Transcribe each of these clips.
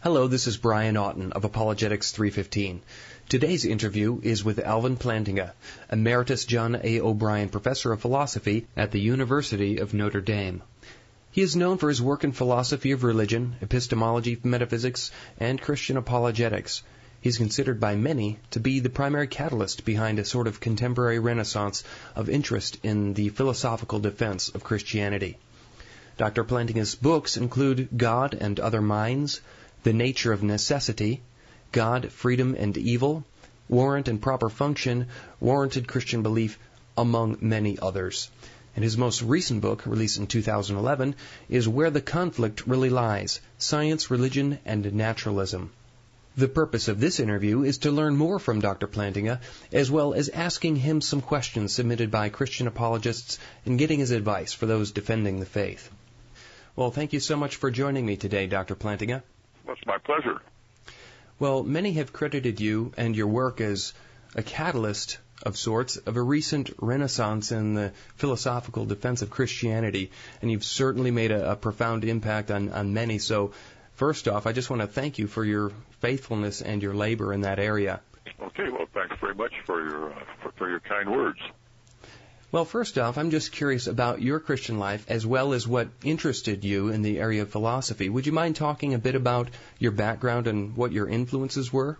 Hello, this is Brian Oughton of Apologetics 315. Today's interview is with Alvin Plantinga, Emeritus John A. O'Brien Professor of Philosophy at the University of Notre Dame. He is known for his work in philosophy of religion, epistemology, metaphysics, and Christian apologetics. He's considered by many to be the primary catalyst behind a sort of contemporary renaissance of interest in the philosophical defense of Christianity. Dr. Plantinga's books include God and Other Minds, The Nature of Necessity, God, Freedom, and Evil, Warrant and Proper Function, Warranted Christian Belief, among many others. And his most recent book, released in 2011, is Where the Conflict Really Lies, Science, Religion, and Naturalism. The purpose of this interview is to learn more from Dr. Plantinga, as well as asking him some questions submitted by Christian apologists and getting his advice for those defending the faith. Well, thank you so much for joining me today, Dr. Plantinga. Well, it's my pleasure. Well, many have credited you and your work as a catalyst of sorts of a recent renaissance in the philosophical defense of Christianity, and you've certainly made a profound impact on many. So, first off, I just want to thank you for your faithfulness and your labor in that area. Okay, well, thanks very much for your kind words. Well, first off, I'm just curious about your Christian life as well as what interested you in the area of philosophy. Would you mind talking a bit about your background and what your influences were?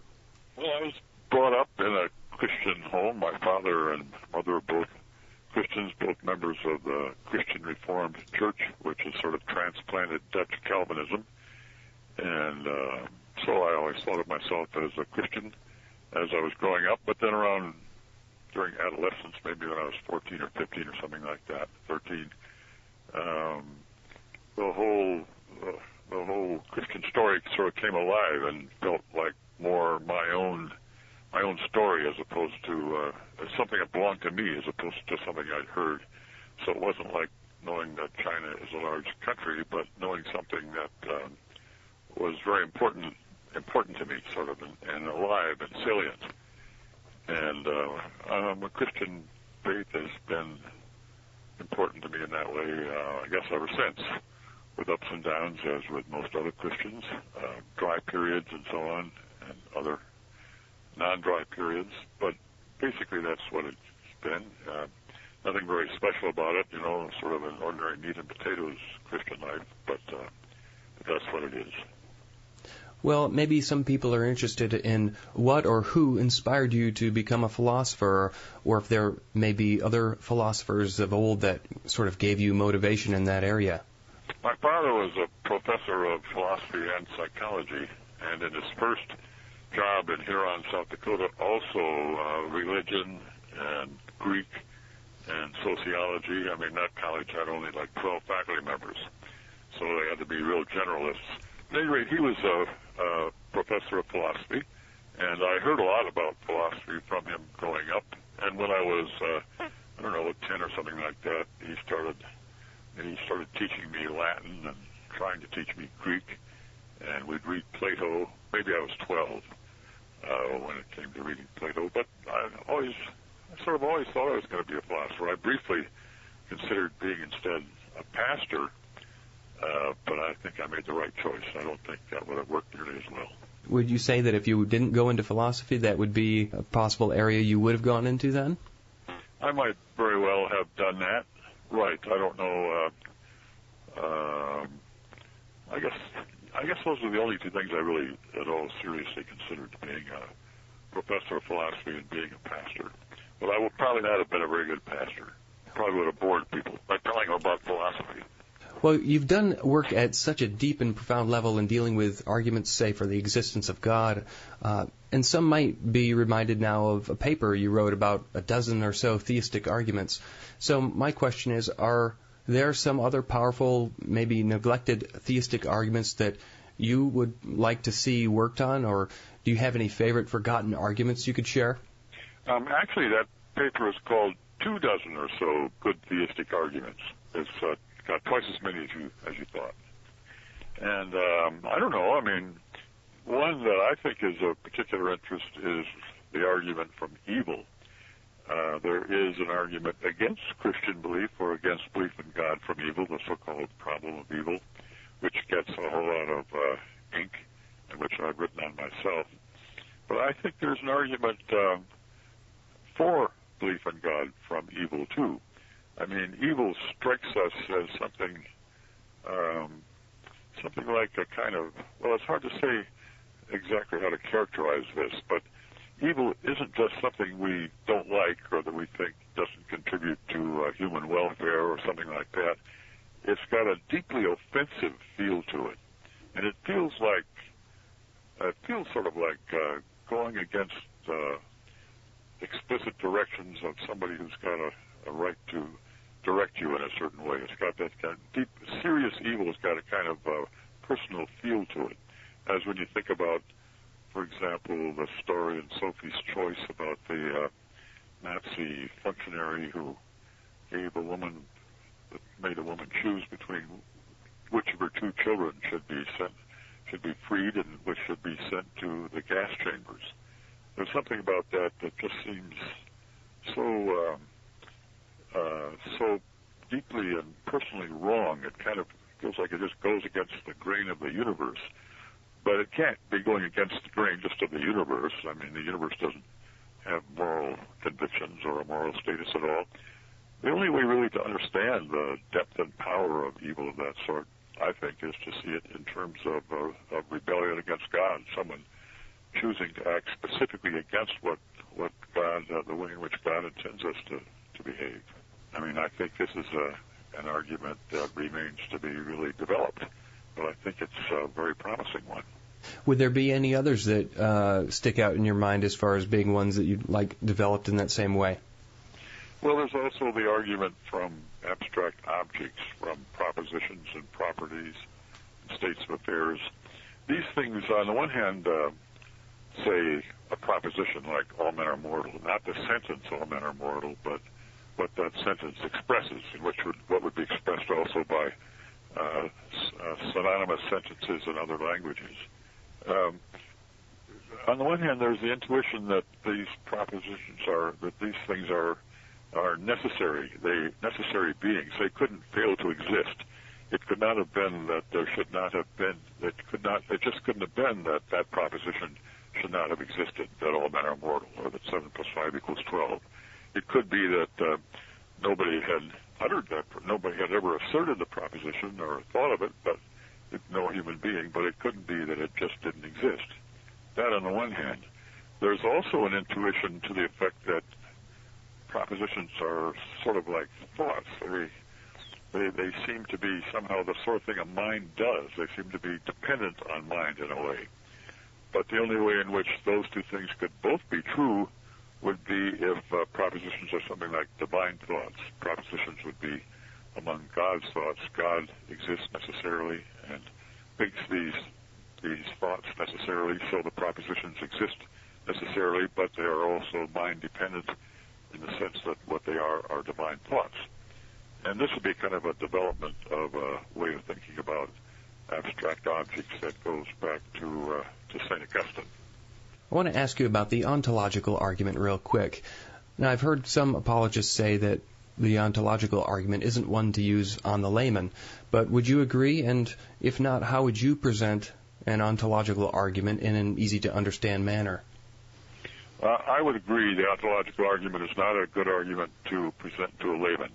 Well, I was brought up in a Christian home. My father and mother are both Christians, both members of the Christian Reformed Church, which is sort of transplanted Dutch Calvinism. And so I always thought of myself as a Christian as I was growing up. But then during adolescence, maybe when I was 14 or 15 or something like that, 13, the whole Christian story sort of came alive and felt like more my own story as opposed to something that belonged to me as opposed to something I'd heard. So it wasn't like knowing that China is a large country, but knowing something that was very important to me, sort of, and alive and salient. And a Christian faith has been important to me in that way, I guess, ever since, with ups and downs, as with most other Christians, dry periods and so on, and other non-dry periods. But basically that's what it's been. Nothing very special about it, sort of an ordinary meat and potatoes Christian life, but that's what it is. Well, maybe some people are interested in what or who inspired you to become a philosopher, or if there may be other philosophers of old that sort of gave you motivation in that area. My father was a professor of philosophy and psychology, and in his first job in Huron, South Dakota, also religion and Greek and sociology. I mean, that college had only like 12 faculty members, so they had to be real generalists. At any rate, he was a professor of philosophy, and I heard a lot about philosophy from him growing up. And when I was, 10 or something like that, he started teaching me Latin and trying to teach me Greek, and we'd read Plato. Maybe I was 12 when it came to reading Plato, but I sort of always thought I was going to be a philosopher. I briefly considered being instead a pastor. But I think I made the right choice. I don't think that would have worked nearly as well. Would you say that if you didn't go into philosophy, that would be a possible area you would have gone into then? I might very well have done that. Right. I don't know. I guess those are the only two things I really at all seriously considered, being a professor of philosophy and being a pastor. But I would probably not have been a very good pastor. Probably would have bored people by telling them about philosophy. Well, you've done work at such a deep and profound level in dealing with arguments, say, for the existence of God, and some might be reminded now of a paper you wrote about a dozen or so theistic arguments. So my question is, are there some other powerful, maybe neglected theistic arguments that you would like to see worked on, or do you have any favorite forgotten arguments you could share? Actually, that paper is called 24 or so good theistic arguments. It's got twice as many as you thought. And I don't know. I mean, one that I think is of particular interest is the argument from evil. There is an argument against Christian belief or against belief in God from evil, the so-called problem of evil, which gets a whole lot of ink on myself. But I think there's an argument for belief in God from evil, too. I mean, evil strikes us as something like a kind of, well, it's hard to say exactly how to characterize this, but evil isn't just something we don't like or that we think doesn't contribute to human welfare or something like that. It's got a deeply offensive feel to it, and it feels sort of like going against explicit directions of somebody who's got a right to direct you in a certain way. It's got that kind of deep, serious evil has got a kind of personal feel to it. As when you think about, for example, the story in Sophie's Choice about the Nazi functionary who made a woman choose between which of her two children should be freed and which should be sent to the gas chambers. There's something about that just seems so deeply and personally wrong. It kind of feels like it just goes against the grain of the universe. But it can't be going against the grain just of the universe. I mean, the universe doesn't have moral convictions or a moral status at all. The only way really to understand the depth and power of evil of that sort, I think, is to see it in terms of rebellion against God, someone choosing to act specifically against what God, the way in which God intends us to behave. I mean, I think this is an argument that remains to be really developed, but I think it's a very promising one. Would there be any others that stick out in your mind as far as being ones that you'd like developed in that same way? Well, there's also the argument from abstract objects, from propositions and properties, and states of affairs. These things, on the one hand, say a proposition like all men are mortal, not the sentence all men are mortal, but what that sentence expresses, what would be expressed also by synonymous sentences in other languages. On the one hand, there's the intuition that these things are necessary. Necessary beings. They couldn't fail to exist. It could not have been that there should not have been. It just couldn't have been that proposition should not have existed. That all men are mortal, or that 7 + 5 = 12. It could be that nobody had uttered that. Nobody had ever asserted the proposition or thought of it, but no human being. But it couldn't be that it just didn't exist. That on the one hand. There's also an intuition to the effect that propositions are sort of like thoughts. They seem to be somehow the sort of thing a mind does. They seem to be dependent on mind in a way. But the only way in which those two things could both be true would be if propositions are something like divine thoughts. Propositions would be among God's thoughts. God exists necessarily and thinks these thoughts necessarily, so the propositions exist necessarily, but they are also mind-dependent in the sense that what they are divine thoughts. And this would be kind of a development of a way of thinking about abstract objects that goes back to St. Augustine. I want to ask you about the ontological argument real quick. Now, I've heard some apologists say that the ontological argument isn't one to use on the layman, but would you agree? And if not, how would you present an ontological argument in an easy-to-understand manner? I would agree the ontological argument is not a good argument to present to a layman.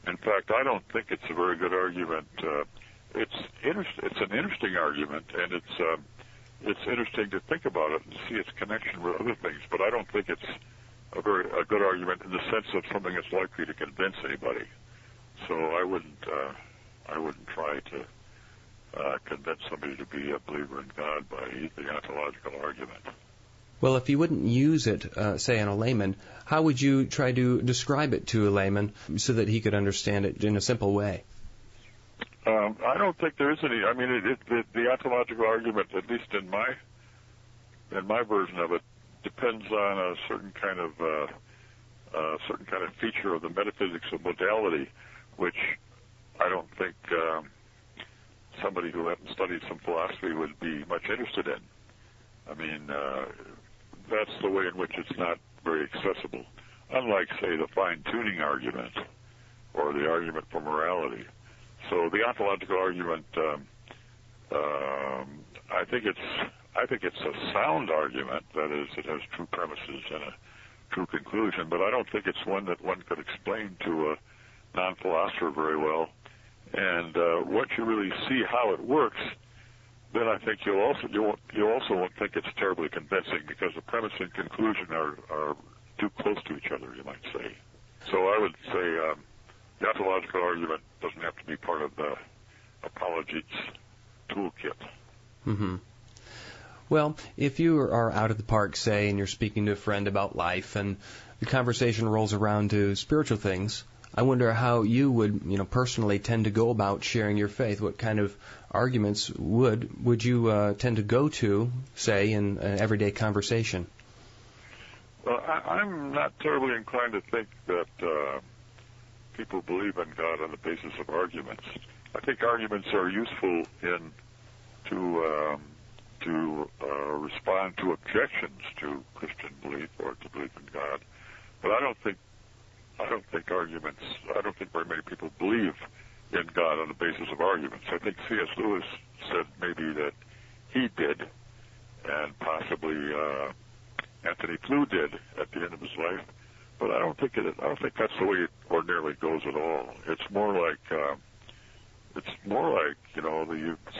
In fact, I don't think it's a very good argument. It's an interesting argument, and it's interesting to think about it and see its connection with other things. But I don't think it's a good argument in the sense of something that's likely to convince anybody. So I wouldn't try to convince somebody to be a believer in God by the ontological argument. Well, if you wouldn't use it, say, on a layman, how would you try to describe it to a layman so that he could understand it in a simple way? I don't think there is any. I mean, the ontological argument, at least in my version of it, depends on a certain kind of feature of the metaphysics of modality, which I don't think somebody who hadn't studied some philosophy would be much interested in. I mean, that's the way in which it's not very accessible. Unlike, say, the fine-tuning argument or the argument for morality. So the ontological argument, I think it's I think it's a sound argument. That is, it has true premises and a true conclusion, but I don't think it's one that one could explain to a non-philosopher very well. And once you really see how it works, then I think you also won't think it's terribly convincing, because the premise and conclusion are too close to each other, you might say. So I would say the ontological argument doesn't have to be part of the apologetics toolkit. Mm-hmm. Well, if you are out at the park, say, and you're speaking to a friend about life, and the conversation rolls around to spiritual things, I wonder how you would, personally tend to go about sharing your faith. What kind of arguments would you tend to go to, say, in an everyday conversation? Well, I'm not terribly inclined to think that people believe in God on the basis of arguments. I think arguments are useful to respond to objections to Christian belief or to belief in God, but I don't think very many people believe in God on the basis of arguments. I think C.S. Lewis said maybe that he did, and possibly Anthony Flew did at the end of his life, but I don't think that's the way it ordinarily goes at all. It's more like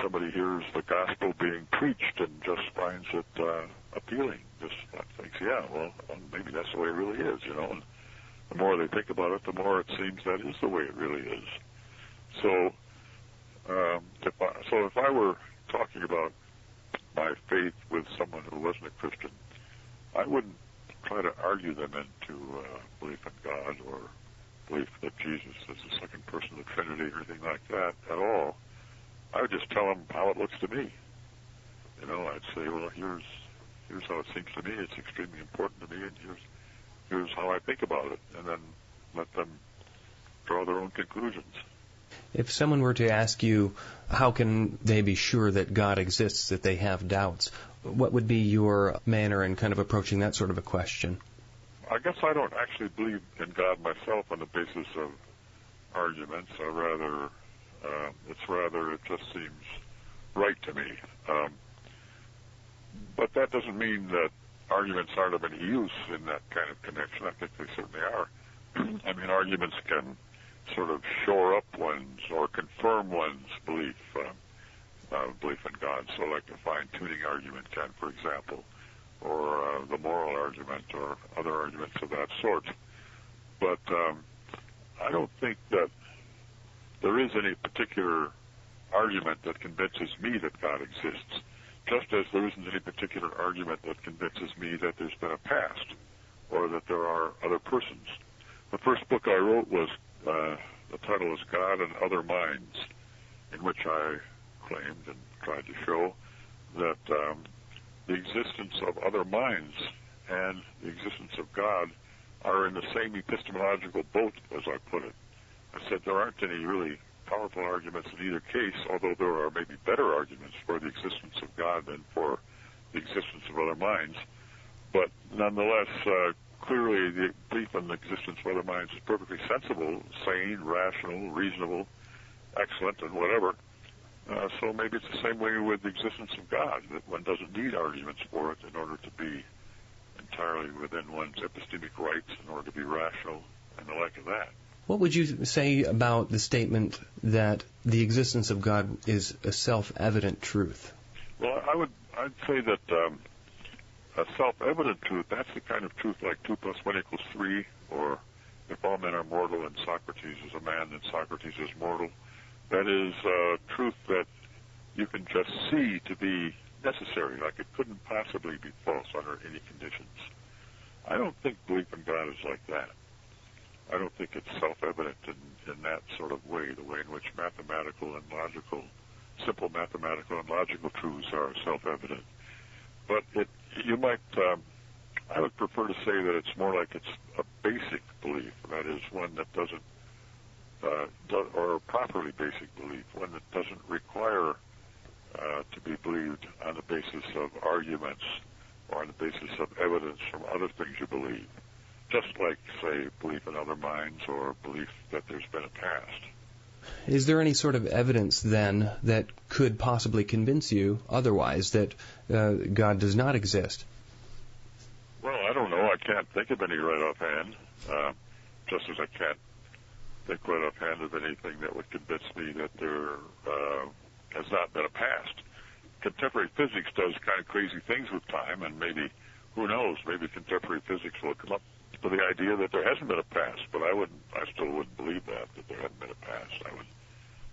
somebody hears the gospel being preached and just finds it appealing. Just thinks, maybe that's the way it really is, And the more they think about it, the more it seems that is the way it really is. So, if I were talking about my faith with someone who wasn't a Christian, I wouldn't try to argue them into belief in God or belief that Jesus is the second person of the Trinity or anything like that at all. I would just tell them how it looks to me. I'd say, well, here's how it seems to me. It's extremely important to me, and here's how I think about it, and then let them draw their own conclusions. If someone were to ask you, how can they be sure that God exists, that they have doubts, what would be your manner in kind of approaching that sort of a question? I guess I don't actually believe in God myself on the basis of arguments. It just seems right to me. But that doesn't mean that arguments aren't of any use in that kind of connection. I think they certainly are. I mean, arguments can sort of shore up one's or confirm one's belief in God. So like a fine-tuning argument can, for example, or the moral argument or other arguments of that sort. But I don't think that there is any particular argument that convinces me that God exists, just as there isn't any particular argument that convinces me that there's been a past or that there are other persons. The first book I wrote was, the title is God and Other Minds, in which I claimed and tried to show that the existence of other minds and the existence of God are in the same epistemological boat, as I put it. I said there aren't any really powerful arguments in either case, although there are maybe better arguments for the existence of God than for the existence of other minds. But nonetheless, clearly the belief in the existence of other minds is perfectly sensible, sane, rational, reasonable, excellent, and whatever. So maybe it's the same way with the existence of God, that one doesn't need arguments for it in order to be entirely within one's epistemic rights, in order to be rational, and the like of that. What would you say about the statement that the existence of God is a self-evident truth? Well, I'd say that a self-evident truth, that's the kind of truth like 2 + 1 = 3, or if all men are mortal and Socrates is a man, then Socrates is mortal. That is truth that you can just see to be necessary, like it couldn't possibly be false under any conditions. I don't think belief in God is like that. I don't think it's self-evident in that sort of way, the way in which simple mathematical and logical truths are self-evident. But I would prefer to say that it's more like it's a basic belief, that is, one that doesn't, or a properly basic belief, one that doesn't require to be believed on the basis of arguments or on the basis of evidence from other things you believe. Just like, say, belief in other minds or belief that there's been a past. Is there any sort of evidence then that could possibly convince you otherwise, that God does not exist? Well, I don't know. I can't think of any right offhand, just as I can't think right offhand of anything that would convince me that there has not been a past. Contemporary physics does kind of crazy things with time, and maybe, who knows, maybe contemporary physics will come up with the idea that there hasn't been a past, but I still wouldn't believe that there hadn't been a past.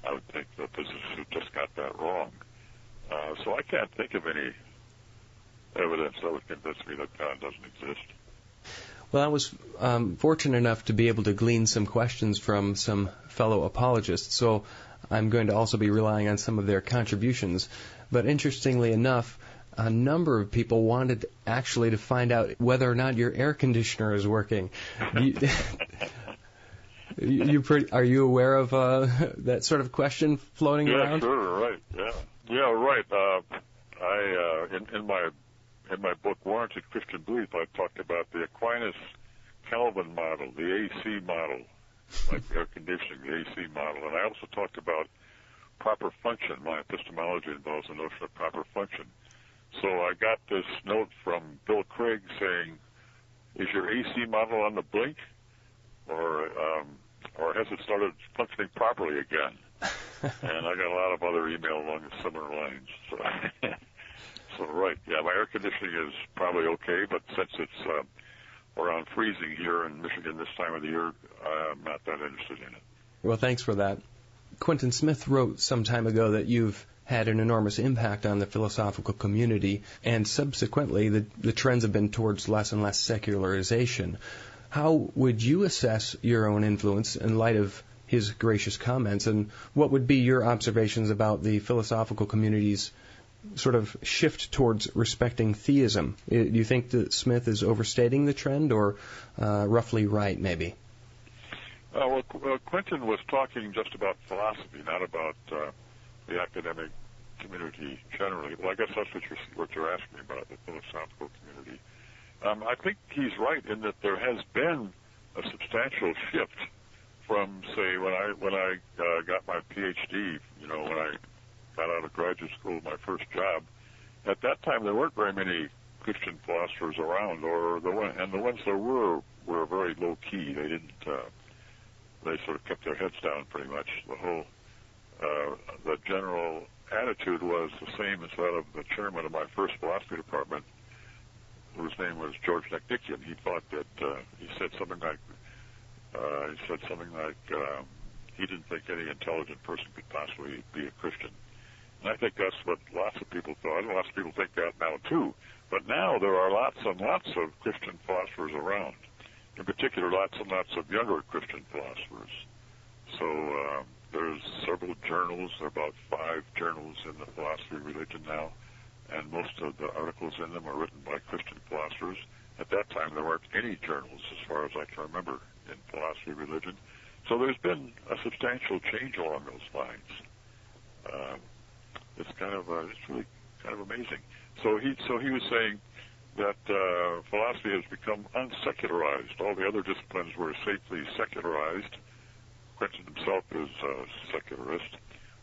I would think that physicists have just got that wrong. So I can't think of any evidence that would convince me that God doesn't exist. Well, I was fortunate enough to be able to glean some questions from some fellow apologists, so I'm going to also be relying on some of their contributions. But interestingly enough, a number of people wanted actually to find out whether or not your air conditioner is working. Are you aware of that sort of question floating around? Yeah, sure, right. Yeah, right. In my book, Warranted Christian Belief, I talked about the Aquinas-Calvin model, the AC model, like air conditioning, the AC model. And I also talked about proper function. My epistemology involves the notion of proper function. So I got this note from Bill Craig saying, is your AC model on the blink? Or has it started functioning properly again? And I got a lot of other email along similar lines. So right, yeah, my air conditioning is probably okay, but since it's around freezing here in Michigan this time of the year, I'm not that interested in it. Well, thanks for that. Quentin Smith wrote some time ago that you've had an enormous impact on the philosophical community, and subsequently the trends have been towards less and less secularization. How would you assess your own influence in light of his gracious comments, and what would be your observations about the philosophical community's sort of shift towards respecting theism? Do you think that Smith is overstating the trend, or roughly right, maybe? Well, Quentin was talking just about philosophy, not about the academic community generally. Well, I guess that's what you're asking me about, the philosophical community. I think he's right in that there has been a substantial shift from, say, when I got my PhD, when I got out of graduate school, my first job. At that time, there weren't very many Christian philosophers around, and the ones there were very low key. They didn't. They sort of kept their heads down pretty much. The general attitude was the same as that of the chairman of my first philosophy department, whose name was George Neckdickian. He thought that he said something like he didn't think any intelligent person could possibly be a Christian. And I think that's what lots of people thought, and lots of people think that now too. But now there are lots and lots of Christian philosophers around. In particular, lots and lots of younger Christian philosophers. So there's several journals. There are about 5 journals in the philosophy of religion now, and most of the articles in them are written by Christian philosophers. At that time, there weren't any journals, as far as I can remember, in philosophy of religion. So there's been a substantial change along those lines. It's really kind of amazing. So he was saying that philosophy has become unsecularized. All the other disciplines were safely secularized. Quentin himself is a secularist.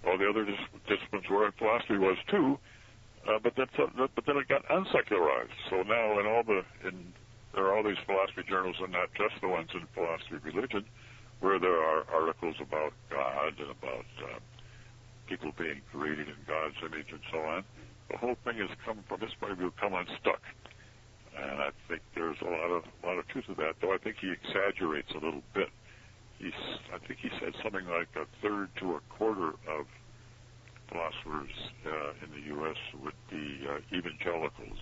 All the other disciplines were, and philosophy was too. But then it got unsecularized. So now there are all these philosophy journals, and not just the ones in philosophy of religion, where there are articles about God and about people being created in God's image and so on. The whole thing has come, from this point of view, come unstuck. And I think there's a lot of truth to that, though I think he exaggerates a little bit. I think he said something like a third to a quarter of philosophers in the U.S. would be evangelicals,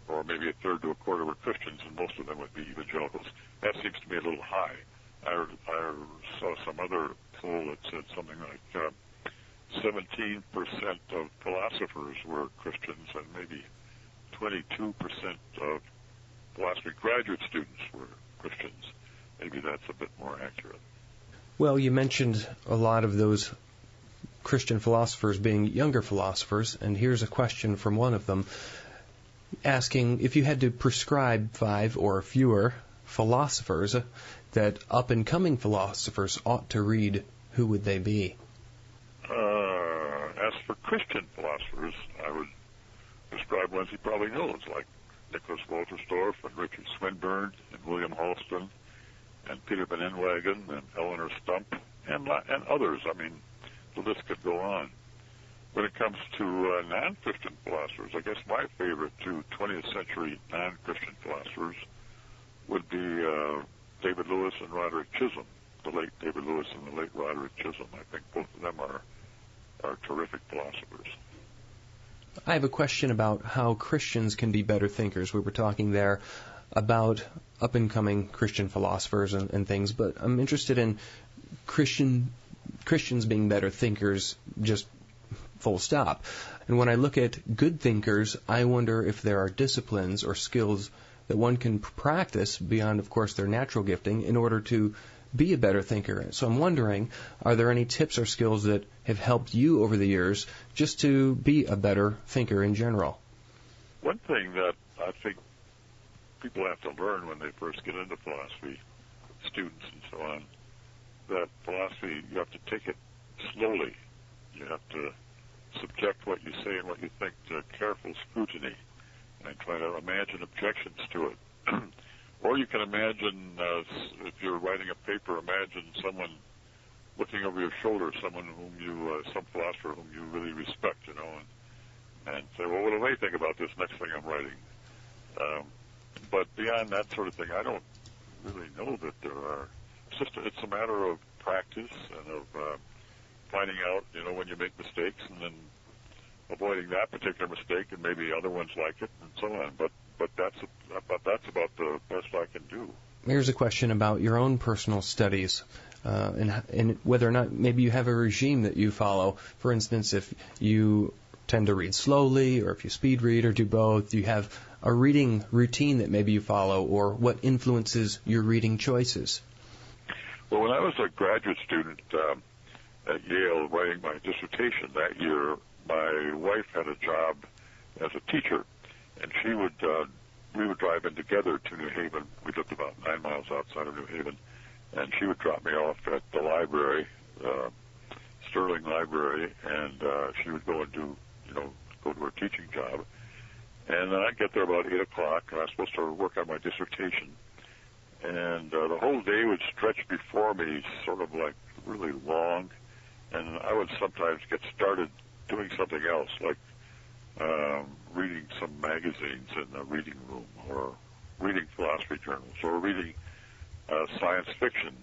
or maybe a third to a quarter were Christians, and most of them would be evangelicals. That seems to me a little high. I saw some other poll that said something like 17% of philosophers were Christians, and maybe 22% of philosophy graduate students were Christians. Maybe that's a bit more accurate. Well, you mentioned a lot of those Christian philosophers being younger philosophers, and here's a question from one of them asking if you had to prescribe 5 or fewer philosophers that up-and-coming philosophers ought to read, who would they be? As for Christian philosophers, I would describe ones he probably knows, like Nicholas Wolterstorff and Richard Swinburne and William Halston and Peter Van Inwagen and Eleanor Stump and others. I mean, the list could go on. When it comes to non-Christian philosophers, I guess my favorite two 20th century non-Christian philosophers would be David Lewis and Roderick Chisholm, the late David Lewis and the late Roderick Chisholm. I think both of them are terrific philosophers. I have a question about how Christians can be better thinkers. We were talking there about up-and-coming Christian philosophers and things, but I'm interested in Christians being better thinkers, just full stop. And when I look at good thinkers, I wonder if there are disciplines or skills that one can practice beyond, of course, their natural gifting in order to be a better thinker. So I'm wondering, are there any tips or skills that have helped you over the years just to be a better thinker in general? One thing that I think people have to learn when they first get into philosophy, students and so on, that philosophy, you have to take it slowly. You have to subject what you say and what you think to careful scrutiny and try to imagine objections to it. Or you can imagine, if you're writing a paper, imagine someone looking over your shoulder, someone some philosopher whom you really respect, and say, well, what do they think about this next thing I'm writing? But beyond that sort of thing, I don't really know that there are. It's a matter of practice and of finding out, when you make mistakes and then avoiding that particular mistake and maybe other ones like it and so on. But that's about the best I can do. Here's a question about your own personal studies and whether or not maybe you have a regime that you follow. For instance, if you tend to read slowly or if you speed read or do both, do you have a reading routine that maybe you follow, or what influences your reading choices? Well, when I was a graduate student at Yale writing my dissertation that year, my wife had a job as a teacher, and we would drive in together to New Haven. We lived about 9 miles outside of New Haven, and she would drop me off at the library, Sterling Library, and she would go and go to her teaching job. And then I'd get there about 8 o'clock, and I was supposed to work on my dissertation. And the whole day would stretch before me, sort of like really long, and I would sometimes get started doing something else, like reading some magazines in the reading room, or reading philosophy journals, or reading science fiction.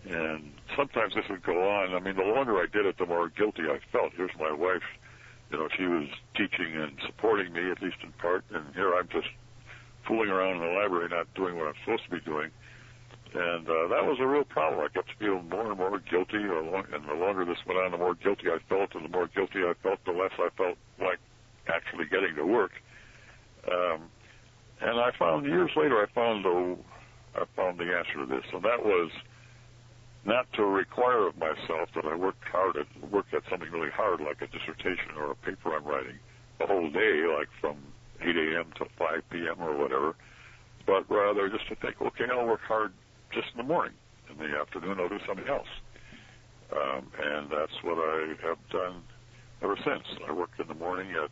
And sometimes this would go on. I mean, the longer I did it, the more guilty I felt. Here's my wife, she was teaching and supporting me, at least in part, and here I'm just fooling around in the library, not doing what I'm supposed to be doing. And that was a real problem. I kept feeling more and more guilty, and the longer this went on, the more guilty I felt, and the more guilty I felt, the less I felt like actually getting to work. And I found, years later, I found the answer to this, and that was not to require of myself that I work at something really hard, like a dissertation or a paper I'm writing, the whole day, like from 8 a.m. to 5 p.m. or whatever, but rather just to think, okay, I'll work hard just in the morning. In the afternoon, I'll do something else. And that's what I have done ever since. I work in the morning at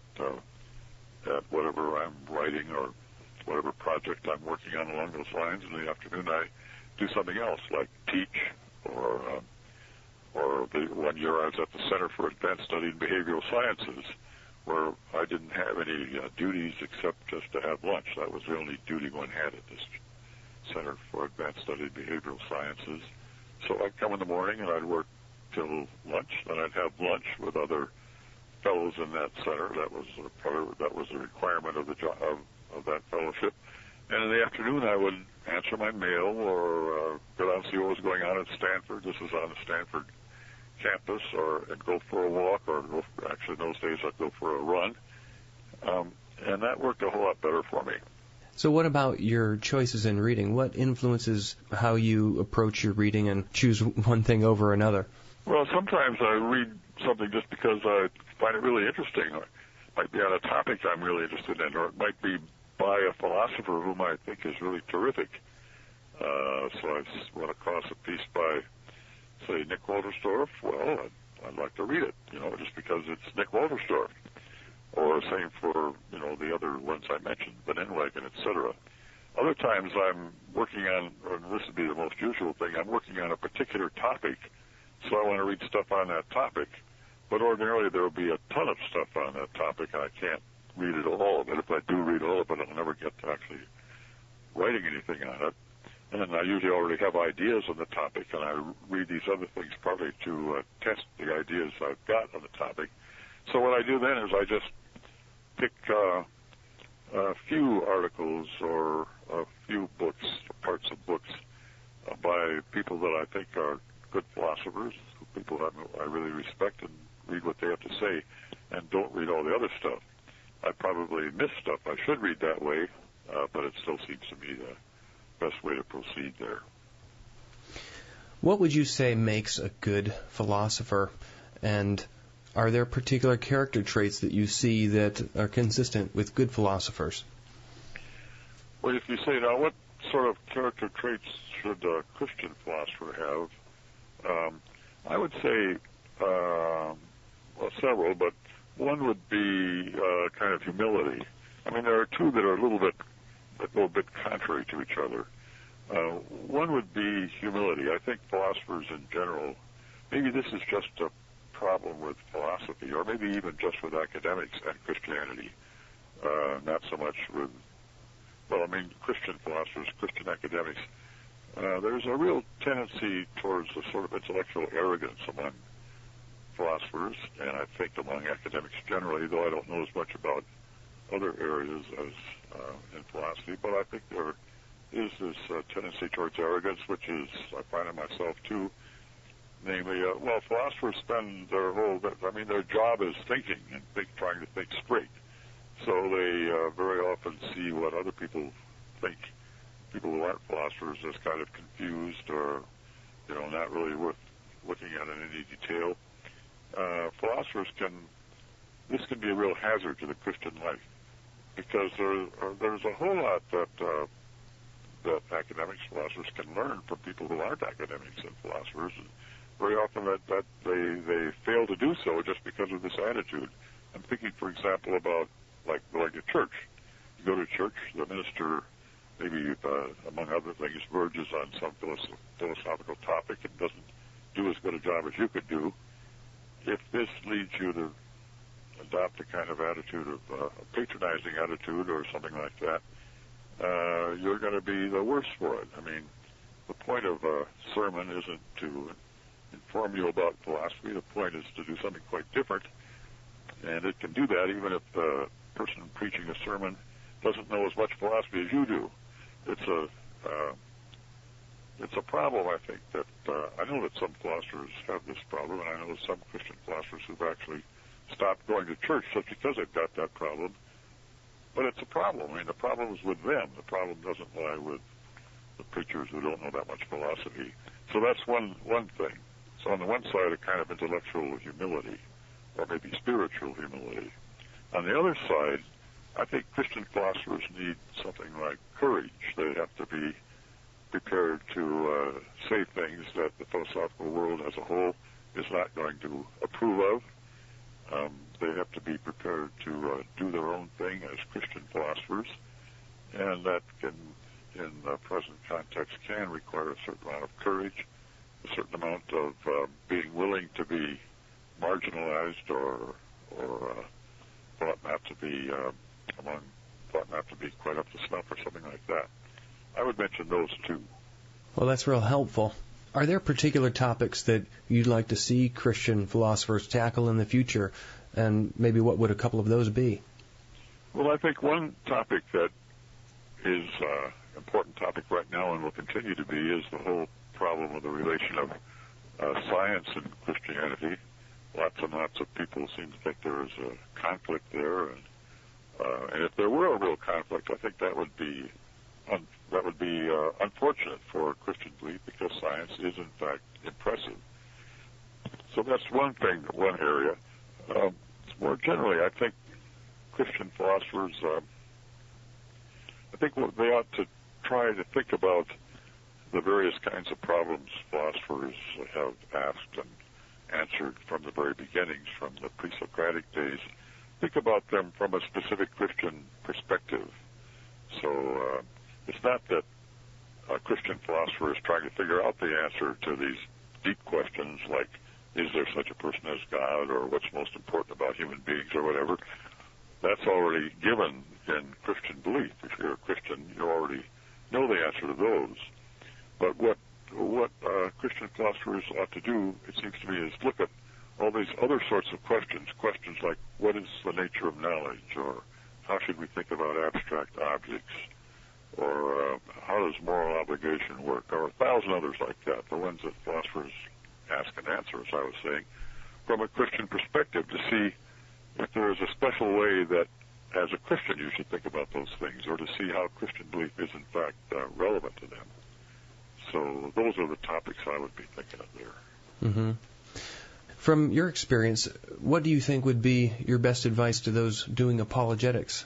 whatever I'm writing or whatever project I'm working on along those lines. In the afternoon, I do something else, like teach, or the 1 year I was at the Center for Advanced Study in Behavioral Sciences, where I didn't have any duties except just to have lunch. That was the only duty one had at this Center for Advanced Study in Behavioral Sciences. So I'd come in the morning and I'd work till lunch, then I'd have lunch with other fellows in that center. That was a requirement of the job of that fellowship. And in the afternoon, I would answer my mail or go down and see what was going on at Stanford. This is on the Stanford campus, and go for a walk, or actually in those days I'd go for a run. And that worked a whole lot better for me. So what about your choices in reading? What influences how you approach your reading and choose one thing over another? Well, sometimes I read something just because I find it really interesting. It might be on a topic I'm really interested in, or it might be by a philosopher whom I think is really terrific. So I run across a piece by say Nick Walterstorff, well, I'd like to read it, just because it's Nick Walterstorff. Or same for, the other ones I mentioned, Van Inwagen, etc. Other times I'm working on, or this would be the most usual thing, I'm working on a particular topic, so I want to read stuff on that topic. But ordinarily there will be a ton of stuff on that topic, and I can't read it all of it. If I do read all of it, I'll never get to actually writing anything on it. And I usually already have ideas on the topic, and I read these other things partly to test the ideas I've got on the topic. So what I do then is I just pick a few articles or a few books, parts of books by people that I think are good philosophers, people I really respect, and read what they have to say, and don't read all the other stuff. I probably miss stuff I should read that way, but it still seems to me the best way to proceed there. What would you say makes a good philosopher, and are there particular character traits that you see that are consistent with good philosophers? Well, if you say, now, what sort of character traits should a Christian philosopher have? I would say, several, but one would be kind of humility. I mean, there are two that are that go a bit contrary to each other. One would be humility. I think philosophers in general, maybe this is just a problem with philosophy, or maybe even just with academics and Christianity, not so much with, Christian philosophers, Christian academics. There's a real tendency towards a sort of intellectual arrogance among philosophers, and I think among academics generally, though I don't know as much about other areas as in philosophy, but I think there is this tendency towards arrogance, which is, I find in myself too, namely, philosophers spend their job is thinking and trying to think straight. So they very often see what other people think, people who aren't philosophers, as kind of confused or, not really worth looking at in any detail. Philosophers this can be a real hazard to the Christian life, because there's a whole lot that academics, philosophers can learn from people who aren't academics and philosophers, and very often that they fail to do so just because of this attitude. I'm thinking, for example, about like going to church. You go to church, the minister, maybe among other things, verges on some philosophical topic and doesn't do as good a job as you could do. If this leads you to adopt a kind of attitude of a patronizing attitude or something like that, you're going to be the worse for it. I mean, the point of a sermon isn't to inform you about philosophy. The point is to do something quite different, and it can do that even if the person preaching a sermon doesn't know as much philosophy as you do. It's a problem, I think, that I know that some philosophers have this problem, and I know some Christian philosophers who've actually stopped going to church just because they've got that problem. But it's a problem. I mean, the problem is with them. The problem doesn't lie with the preachers who don't know that much philosophy. So that's one thing. So on the one side, a kind of intellectual humility, or maybe spiritual humility. On the other side, I think Christian philosophers need something like courage. They have to be prepared to say things that the philosophical world as a whole is not going to approve of. They have to be prepared to do their own thing as Christian philosophers, and that can, in the present context, can require a certain amount of courage, a certain amount of being willing to be marginalized or thought not to be quite up to snuff or something like that. I would mention those two. Well, that's real helpful. Are there particular topics that you'd like to see Christian philosophers tackle in the future, and maybe what would a couple of those be? Well, I think one topic that is an important topic right now and will continue to be is the whole problem of the relation of science and Christianity. Lots and lots of people seem to think there is a conflict there, and if there were a real conflict, I think that would be unfortunate for Christian belief, because science is in fact impressive. So that's one thing, one area. More generally, I think Christian philosophers, I think they ought to try to think about the various kinds of problems philosophers have asked and answered from the very beginnings, from the pre-Socratic days, think about them from a specific Christian perspective. So it's not that a Christian philosopher is trying to figure out the answer to these deep questions like, is there such a person as God, or what's most important about human beings, or whatever. That's already given in Christian belief. If you're a Christian, you already know the answer to those. But what Christian philosophers ought to do, it seems to me, is look at all these other sorts of questions like what is the nature of knowledge, or how should we think about abstract objects, or how does moral obligation work, or 1,000 others like that, the ones that philosophers ask and answer, as I was saying, from a Christian perspective, to see if there is a special way that, as a Christian, you should think about those things, or to see how Christian belief is, in fact, relevant to them. So those are the topics I would be thinking of there. Mm-hmm. From your experience, what do you think would be your best advice to those doing apologetics?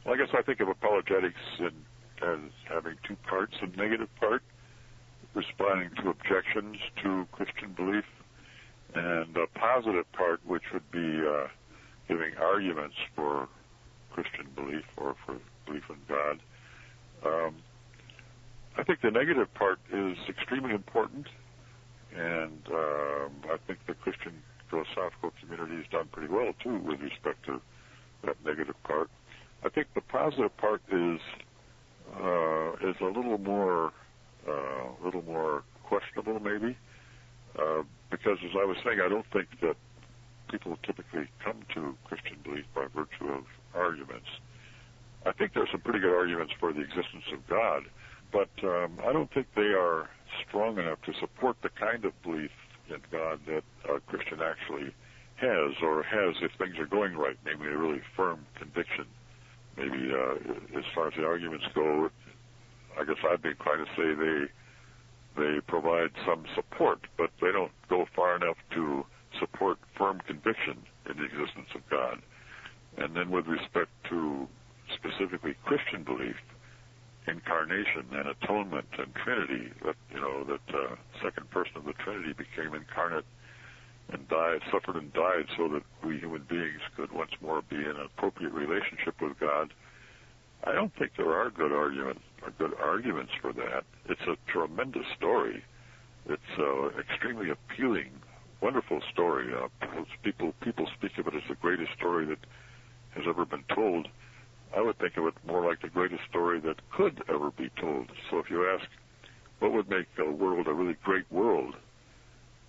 Well, I guess I think of apologetics as having two parts: a negative part, responding to objections to Christian belief, and a positive part, which would be giving arguments for Christian belief or for belief in God. I think the negative part is extremely important, and I think the Christian philosophical community has done pretty well, too, with respect to that negative part. I think the positive part is a little more questionable, maybe, because, as I was saying, I don't think that people typically come to Christian belief by virtue of arguments. I think there's some pretty good arguments for the existence of God, but I don't think they are strong enough to support the kind of belief in God that a Christian actually has, or has if things are going right, namely a really firm conviction. Maybe as far as the arguments go, I guess I'd be inclined to say they provide some support, but they don't go far enough to support firm conviction in the existence of God. And then with respect to specifically Christian belief, incarnation and atonement and Trinity, that second person of the Trinity became incarnate and died, suffered and died so that we human beings could once more be in an appropriate relationship with God. I don't think there are good arguments for that. It's a tremendous story. It's an extremely appealing, wonderful story. People speak of it as the greatest story that has ever been told. I would think of it more like the greatest story that could ever be told. So if you ask, what would make a world a really great world,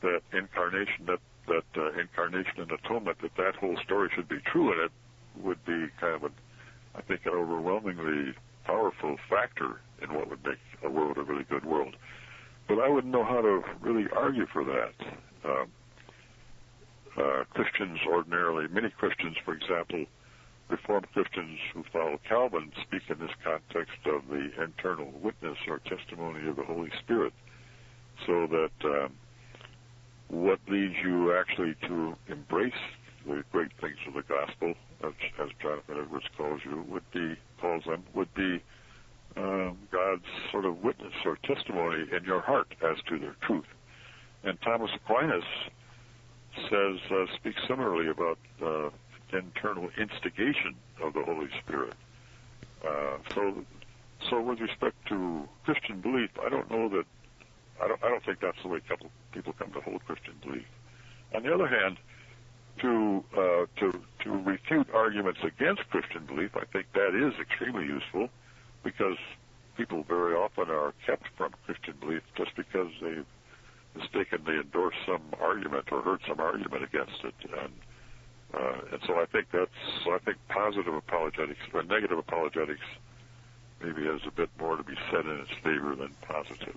that incarnation and atonement, that whole story should be true in it, would be kind of I think an overwhelmingly powerful factor in what would make a world a really good world. But I wouldn't know how to really argue for that. Christians ordinarily, many Christians, for example, Reformed Christians who follow Calvin, speak in this context of the internal witness or testimony of the Holy Spirit, so that what leads you actually to embrace the great things of the gospel, as Jonathan Edwards calls them, would be God's sort of witness or testimony in your heart as to their truth. And Thomas Aquinas speaks similarly about internal instigation of the Holy Spirit. So with respect to Christian belief, I don't think that's the way people come to hold Christian belief. On the other hand, to refute arguments against Christian belief, I think that is extremely useful, because people very often are kept from Christian belief just because they've mistakenly endorsed some argument or heard some argument against it, and so I think positive apologetics or negative apologetics maybe has a bit more to be said in its favor than positive.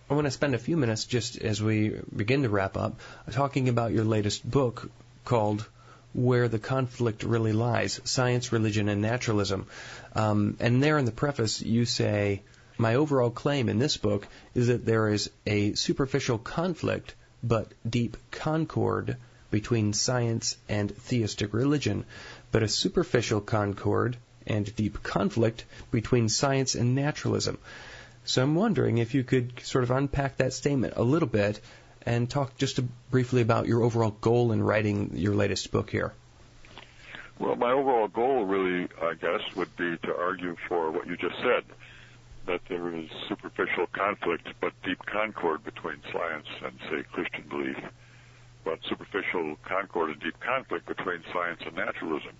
I want to spend a few minutes, just as we begin to wrap up, talking about your latest book called Where the Conflict Really Lies, Science, Religion, and Naturalism. And there in the preface you say, my overall claim in this book is that there is a superficial conflict but deep concord between science and theistic religion, but a superficial concord and deep conflict between science and naturalism. So I'm wondering if you could sort of unpack that statement a little bit and talk just briefly about your overall goal in writing your latest book here. Well, my overall goal really, I guess, would be to argue for what you just said, that there is superficial conflict but deep concord between science and, say, Christian belief, but superficial concord and deep conflict between science and naturalism.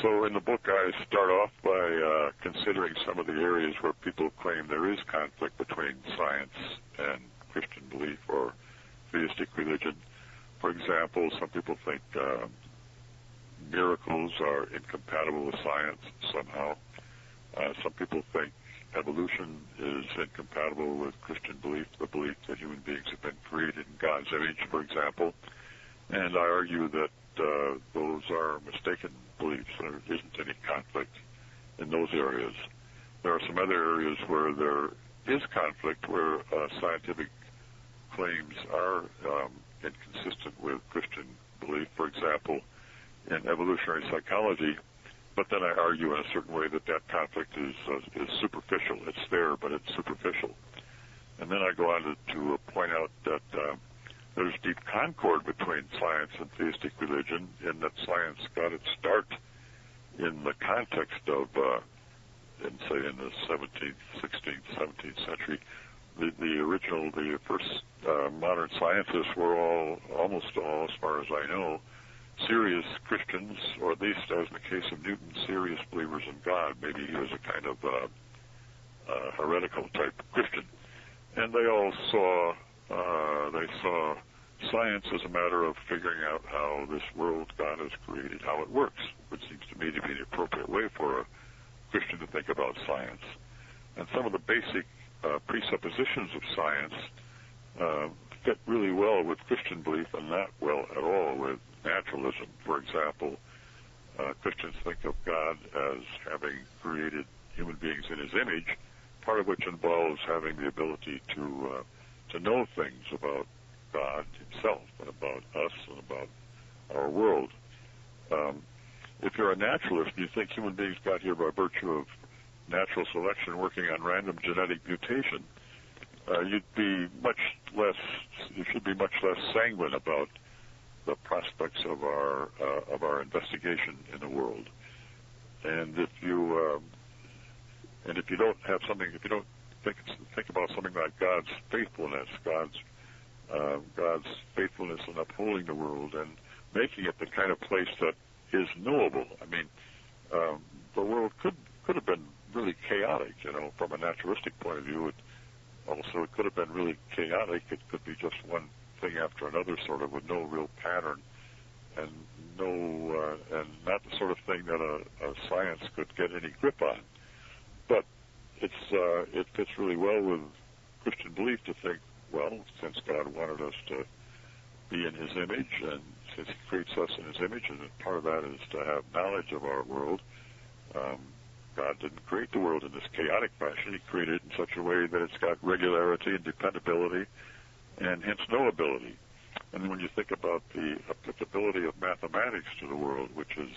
So in the book, I start off by considering some of the areas where people claim there is conflict between science and Christian belief or theistic religion. For example, some people think miracles are incompatible with science somehow. Some people think evolution is incompatible with Christian belief, the belief that human beings have been created in God's image, for example. And I argue that those are mistaken beliefs. There isn't any conflict in those areas. There are some other areas where there is conflict, where scientific claims are inconsistent with Christian belief. For example, in evolutionary psychology, but then I argue in a certain way that that conflict is superficial. It's there, but it's superficial. And then I go on to point out that there's deep concord between science and theistic religion, in that science got its start in the context of, in the 17th, 16th, 17th century. The first modern scientists were almost all, as far as I know, serious Christians, or at least, as in the case of Newton, serious believers in God. Maybe he was a kind of heretical type Christian. And they all saw science as a matter of figuring out how this world God has created, how it works, which seems to me to be the appropriate way for a Christian to think about science. And some of the basic presuppositions of science fit really well with Christian belief and not well at all with naturalism. For example, Christians think of God as having created human beings in his image, part of which involves having the ability to know things about God himself and about us and about our world. If you're a naturalist and you think human beings got here by virtue of natural selection working on random genetic mutation, you should be much less sanguine about the prospects of our investigation in the world. And if you don't think about something like God's faithfulness in upholding the world and making it the kind of place that is knowable. I mean, the world could have been really chaotic, from a naturalistic point of view. It could have been really chaotic. It could be just one thing after another, sort of, with no real pattern, and not the sort of thing that a science could get any grip on. But it fits really well with Christian belief to think, well, since God wanted us to be in his image, and since he creates us in his image, and part of that is to have knowledge of our world, God didn't create the world in this chaotic fashion. He created it in such a way that it's got regularity and dependability, and hence knowability. And when you think about the applicability of mathematics to the world, which is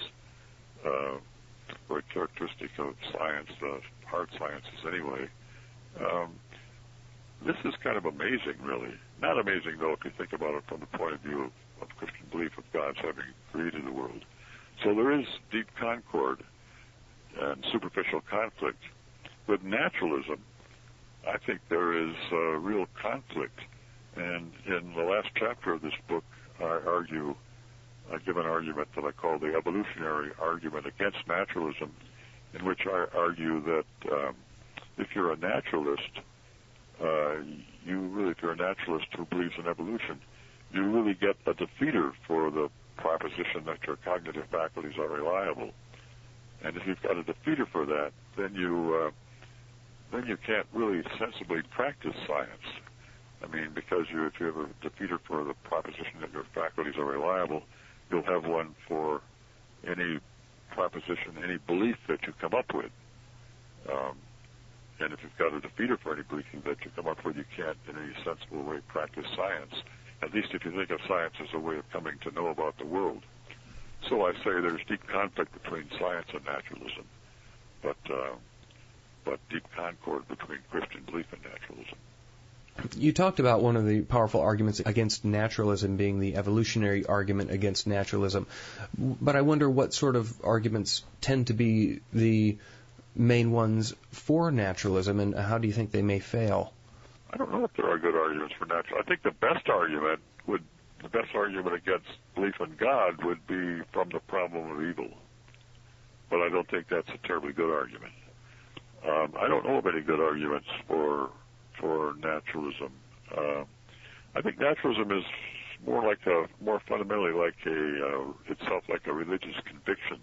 very characteristic of science, hard sciences anyway, this is kind of amazing, really. Not amazing, though, if you think about it from the point of view of Christian belief of God's having created the world. So there is deep concord and superficial conflict. With naturalism, I think there is real conflict. And in the last chapter of this book, I give an argument that I call the Evolutionary Argument against naturalism, in which I argue that if you're a naturalist, if you're a naturalist who believes in evolution, you really get a defeater for the proposition that your cognitive faculties are reliable. And if you've got a defeater for that, then you can't really sensibly practice science. I mean, because if you have a defeater for the proposition that your faculties are reliable, you'll have one for any proposition, any belief that you come up with. And if you've got a defeater for any belief that you come up with, you can't in any sensible way practice science, at least if you think of science as a way of coming to know about the world. So I say there's deep conflict between science and naturalism. But but deep concord between Christian belief and naturalism. You talked about one of the powerful arguments against naturalism being the evolutionary argument against naturalism, but I wonder what sort of arguments tend to be the main ones for naturalism, and how do you think they may fail? I don't know if there are good arguments for naturalism. I think the best argument against belief in God would be from the problem of evil, but I don't think that's a terribly good argument. I don't know of any good arguments for naturalism. I think naturalism is more fundamentally itself like a religious conviction,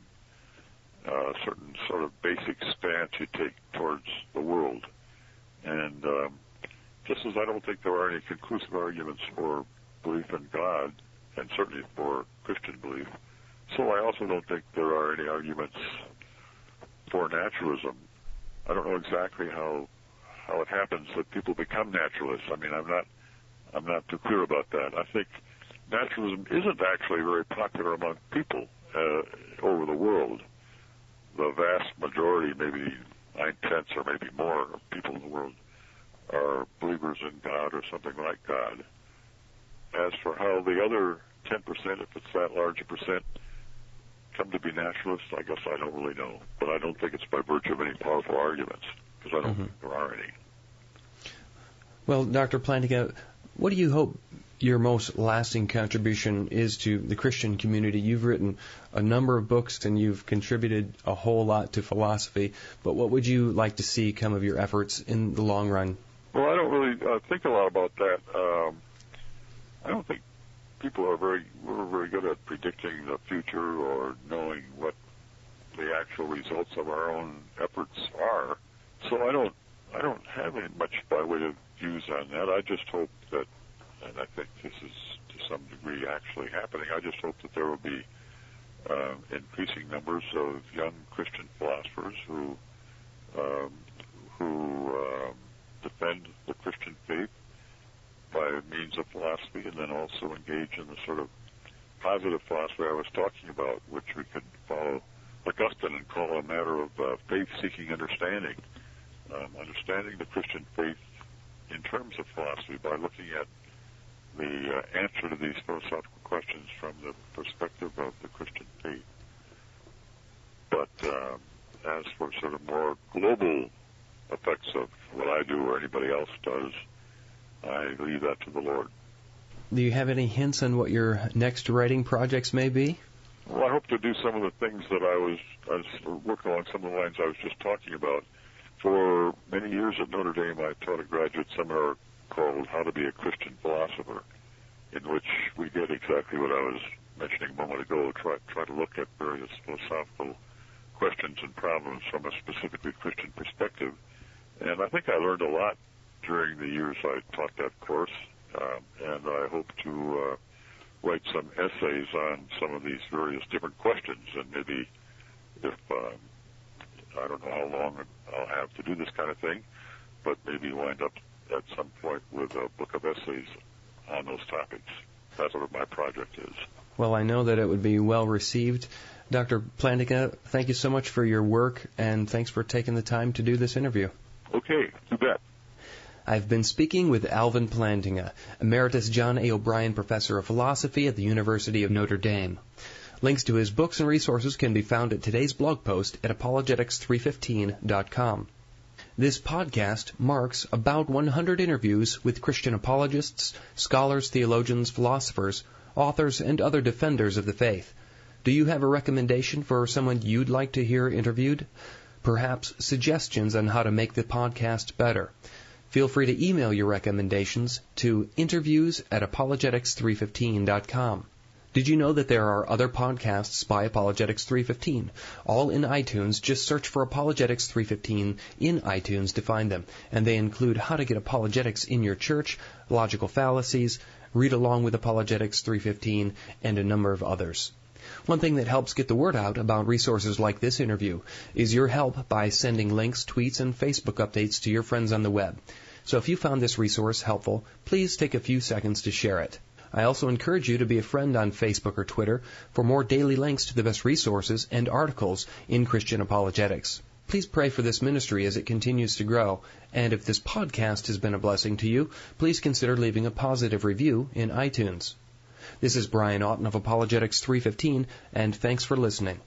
a certain sort of basic stance you take towards the world. And just as I don't think there are any conclusive arguments for belief in God, and certainly for Christian belief, so I also don't think there are any arguments for naturalism. I don't know exactly how it happens that people become naturalists. I mean, I'm not too clear about that. I think naturalism isn't actually very popular among people over the world. The vast majority, maybe 9/10 or maybe more of people in the world are believers in God or something like God. As for how the other 10%, if it's that large a percent, come to be naturalists, I guess I don't really know. But I don't think it's by virtue of any powerful arguments, because I don't think there are any. Well, Dr. Plantinga, what do you hope your most lasting contribution is to the Christian community? You've written a number of books and you've contributed a whole lot to philosophy, but what would you like to see come of your efforts in the long run? Well, I don't really think a lot about that. I don't think people are very good at predicting the future or knowing what the actual results of our own efforts are. So I don't have any much by way of views on that. I just hope that, and I think this is to some degree actually happening, I just hope that there will be increasing numbers of young Christian philosophers who defend the Christian faith by means of philosophy, and then also engage in the sort of positive philosophy I was talking about, which we could follow Augustine and call a matter of faith-seeking understanding. Understanding the Christian faith in terms of philosophy by looking at the answer to these philosophical questions from the perspective of the Christian faith. But as for sort of more global effects of what I do or anybody else does, I leave that to the Lord. Do you have any hints on what your next writing projects may be? Well, I hope to do some of the things that I was working along some of the lines I was just talking about. For many years at Notre Dame, I taught a graduate seminar called How to Be a Christian Philosopher, in which we did exactly what I was mentioning a moment ago, try to look at various philosophical questions and problems from a specifically Christian perspective. And I think I learned a lot during the years I taught that course, and I hope to write some essays on some of these various different questions, and maybe if I don't know how long I'll have to do this kind of thing, but maybe wind up at some point with a book of essays on those topics. That's what my project is. Well, I know that it would be well received. Dr. Plantinga, thank you so much for your work, and thanks for taking the time to do this interview. Okay, you bet. I've been speaking with Alvin Plantinga, Emeritus John A. O'Brien Professor of Philosophy at the University of Notre Dame. Links to his books and resources can be found at today's blog post at apologetics315.com. This podcast marks about 100 interviews with Christian apologists, scholars, theologians, philosophers, authors, and other defenders of the faith. Do you have a recommendation for someone you'd like to hear interviewed? Perhaps suggestions on how to make the podcast better? Feel free to email your recommendations to interviews@apologetics315.com. Did you know that there are other podcasts by Apologetics 315, all in iTunes? Just search for Apologetics 315 in iTunes to find them, and they include how to get apologetics in your church, logical fallacies, read along with Apologetics 315, and a number of others. One thing that helps get the word out about resources like this interview is your help by sending links, tweets, and Facebook updates to your friends on the web. So if you found this resource helpful, please take a few seconds to share it. I also encourage you to be a friend on Facebook or Twitter for more daily links to the best resources and articles in Christian apologetics. Please pray for this ministry as it continues to grow, and if this podcast has been a blessing to you, please consider leaving a positive review in iTunes. This is Brian Otten of Apologetics 315, and thanks for listening.